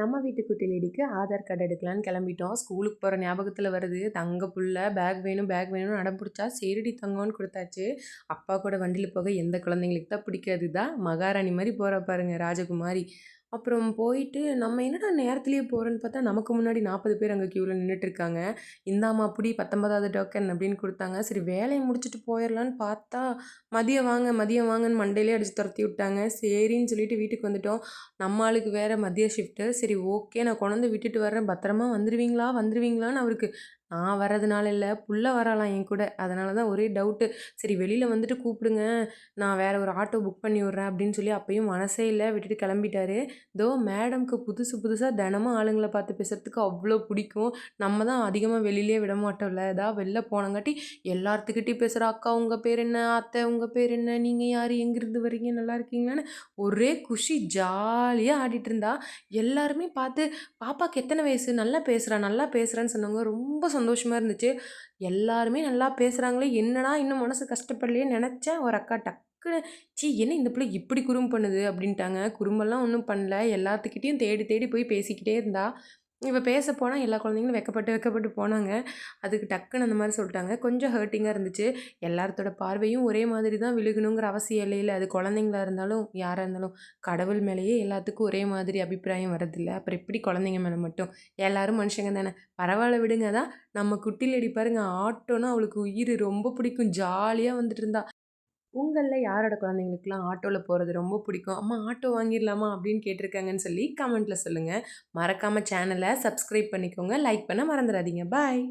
நம்ம வீட்டு குட்டி லேடிக்கு ஆதார் கார்டு எடுக்கலான்னு கிளம்பிட்டோம். ஸ்கூலுக்கு போகிற ஞாபகத்தில் வருது. தங்க புள்ள பேக் வேணும்னு அடம் பிடிச்சா சரிடி தங்கம்னு கொடுத்தாச்சு. அப்பா கூட வண்டியில் போக எந்த குழந்தைங்களுக்கு தான் பிடிக்காது. தான் மகாராணி மாதிரி போகிற பாருங்க, ராஜகுமாரி. அப்புறம் போயிட்டு நம்ம என்னடா நேரத்துலேயே போகிறோன்னு பார்த்தா நமக்கு முன்னாடி 40 பேர் அங்கே க்யூவில் நின்றுட்டுருக்காங்க. இந்தாம்மா அப்படி 19வது டோக்கன் அப்படின்னு கொடுத்தாங்க. சரி வேலையை முடிச்சுட்டு போயிடலான்னு பார்த்தா மதியம் வாங்கன்னு மண்டையிலே அடித்து துரத்தி விட்டாங்க. சரின்னு சொல்லிட்டு வீட்டுக்கு வந்துட்டோம். நம்ம ஆளுக்கு வேறு மதிய ஷிஃப்ட்டு. சரி ஓகே, நான் கொண்டாந்து விட்டுட்டு வரேன், பத்திரமா வந்துருவீங்களான்னு அவருக்கு நான் வர்றதுனால இல்லை, புள்ள வராலாம் என் கூட. அதனால தான் ஒரே டவுட்டு. சரி வெளியில் வந்துட்டு கூப்பிடுங்க, நான் வேறு ஒரு ஆட்டோ புக் பண்ணி விட்றேன் அப்படின்னு சொல்லி அப்பயும் மனசே இல்லை, விட்டுட்டு கிளம்பிட்டாரு. தோ மேடம்க்கு புதுசாக தினமும் ஆளுங்களை பார்த்து பேசுகிறதுக்கு அவ்வளோ பிடிக்கும். நம்ம தான் அதிகமாக வெளியிலே விட மாட்டோம்ல. ஏதாவது வெளில போனங்காட்டி எல்லாத்துக்கிட்டையும் பேசுகிற, அக்கா உங்கள் பேர் என்ன, அத்தை உங்கள் பேர் என்ன, நீங்கள் யார், எங்கேருந்து வரீங்க, நல்லா இருக்கீங்களான்னு ஒரே குஷி, ஜாலியாக ஆடிட்டு இருந்தா. எல்லாருமே பார்த்து பாப்பாக்கு எத்தனை வயசு, நல்லா பேசுகிறான்னு சொன்னாங்க. ரொம்ப சந்தோஷமாக இருந்துச்சு. எல்லாருமே நல்லா பேசுகிறாங்களே, என்னடா இன்னும் மனசு கஷ்டப்படலையேன்னு நினச்சேன். ஒரு அக்கா டக்குன்னு என்ன இந்த பிள்ளை இப்படி குறும்பு பண்ணுது அப்படின்ட்டாங்க. குறும்பெல்லாம் ஒன்றும் பண்ணல, எல்லாத்துக்கிட்டேயும் தேடி தேடி போய் பேசிக்கிட்டே இருந்தா. இவ பேச போனால் எல்லா குழந்தைங்களும் வெக்கப்பட்டு போனாங்க. அதுக்கு டக்குன்னு அந்த மாதிரி சொல்லிட்டாங்க. கொஞ்சம் ஹர்ட்டிங்காக இருந்துச்சு. எல்லாத்தோட பார்வையும் ஒரே மாதிரி தான் விழுகணுங்கிற அவசியம் இல்லைல்ல. அது குழந்தைங்களா இருந்தாலும் யாராக இருந்தாலும் கடவுள் மேலேயே எல்லாத்துக்கும் ஒரே மாதிரி அபிப்பிராயம் வரதில்ல. அப்புறம் எப்படி குழந்தைங்க மேலே மட்டும்? எல்லாரும் மனுஷங்க தானே. பரவாயில்ல விடுங்க. அதான் நம்ம குட்டி லேடி பாருங்க, ஆட்டோனா அவளுக்கு உயிர், ரொம்ப பிடிக்கும். ஜாலியாக வந்துட்டு இருந்தா. உங்களில் யாரோட குழந்தைங்களுக்குலாம் ஆட்டோவில் போகிறது ரொம்ப பிடிக்கும்? அம்மா ஆட்டோ வாங்கிடலாமா அப்படின்னு கேட்டிருக்காங்கன்னு சொல்லி கமெண்ட்டில் சொல்லுங்கள். மறக்காமல் சேனலை சப்ஸ்கிரைப் பண்ணிக்கோங்க. லைக் பண்ண மறந்துடாதீங்க. பாய்.